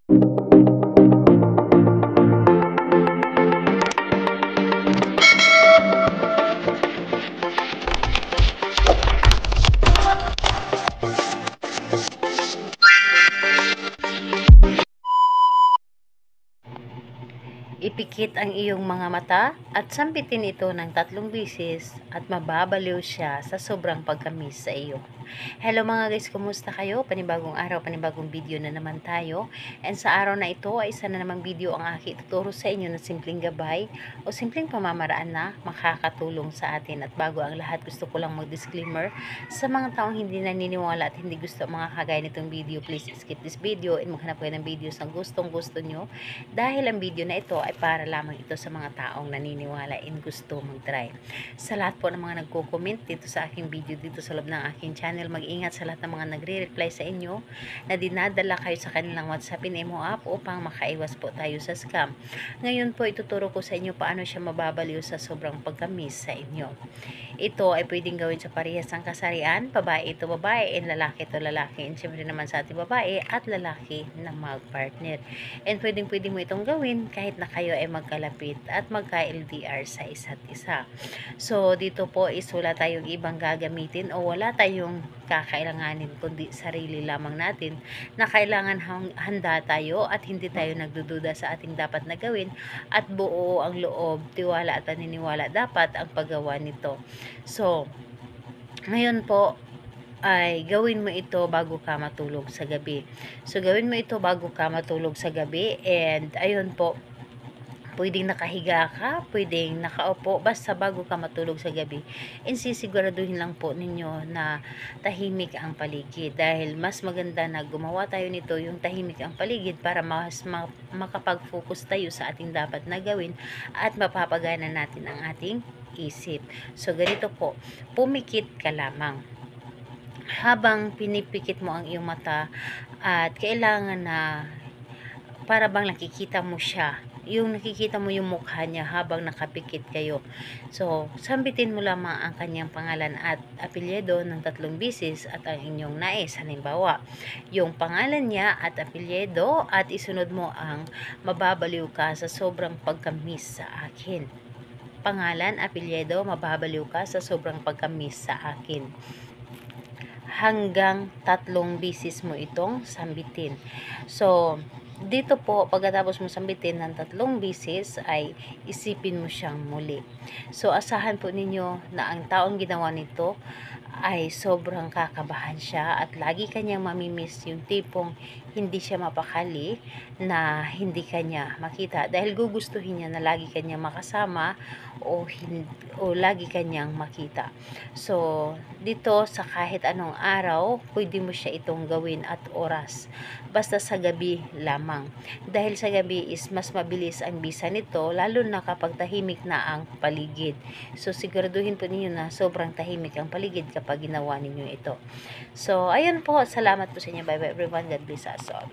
Ipikit ang iyong mga mata at sampitin ito ng 3 beses at mababaliw siya sa sobrang pagkamis sa iyo. Hello mga guys, kumusta kayo? Panibagong araw, panibagong video na naman tayo. And sa araw na ito ay isa na namang video ang aking tuturo sa inyo na simpleng gabay o simpleng pamamaraan na makakatulong sa atin. At bago ang lahat, gusto ko lang mag-disclaimer sa mga taong hindi naniniwala at hindi gusto mga kagaya nitong video. Please skip this video and maghanap kayo ng videos na gustong gusto nyo, dahil ang video na ito ay para lamang ito sa mga taong naniniwala and gusto mag-try. Sa lahat po ng mga nagko-comment dito sa aking video dito sa loob ng aking channel, mag-ingat sa lahat ng mga nagre-reply sa inyo na dinadala kayo sa kanilang WhatsApp and MO app upang makaiwas po tayo sa scam. Ngayon po ituturo ko sa inyo paano siya mababaliw sa sobrang pagkamis sa inyo. Ito ay pwedeng gawin sa parehas ng kasarian, babae ito babae and lalaki ito lalaki, and syempre naman sa ating babae at lalaki na mag-partner. And pwedeng mo itong gawin kahit na kayo ay magkalapit at magka-LDR sa isa't isa. So dito po is wala tayong ibang gagamitin o wala tayong kakailanganin kundi sarili lamang natin na kailangan handa tayo at hindi tayo nagdududa sa ating dapat na gawin at buo ang loob, tiwala at paniniwala dapat ang paggawa nito. So ngayon po ay gawin mo ito bago ka matulog sa gabi. So gawin mo ito bago ka matulog sa gabi, and ayun po, pwedeng nakahiga ka, pwedeng nakaupo, basta bago ka matulog sa gabi. And sisiguraduhin lang po ninyo na tahimik ang paligid, dahil mas maganda na gumawa tayo nito yung tahimik ang paligid para mas makapag-focus tayo sa ating dapat na gawin at mapapagana natin ang ating isip. So ganito po, pumikit ka lamang. Habang pinipikit mo ang iyong mata at kailangan na para bang nakikita mo siya, yung nakikita mo yung mukha niya habang nakapikit kayo. So, sambitin mo lamang ang kanyang pangalan at apelyido ng 3 beses at ang inyong nais. Halimbawa, yung pangalan niya at apelyido, at isunod mo ang mababaliw ka sa sobrang pagkamis sa akin. Pangalan, apelyido, mababaliw ka sa sobrang pagkamis sa akin. Hanggang 3 beses mo itong sambitin. So, dito po, pagkatapos mo sambitin ng 3 beses, ay isipin mo siyang muli. So, asahan po ninyo na ang taong ginawa nito ay sobrang kakabahan siya at lagi kanyang mamimiss, yung tipong hindi siya mapakali na hindi kanya makita, dahil gugustuhin niya na lagi kanyang makasama o lagi kanyang makita. So dito sa kahit anong araw, pwede mo siya itong gawin at oras, basta sa gabi lamang, dahil sa gabi is mas mabilis ang bisa nito, lalo na kapag tahimik na ang paligid. So siguraduhin po ninyo na sobrang tahimik ang paligid kapag ginawa ninyo ito. So ayun po, salamat po sa inyo. Bye bye everyone, God bless us all.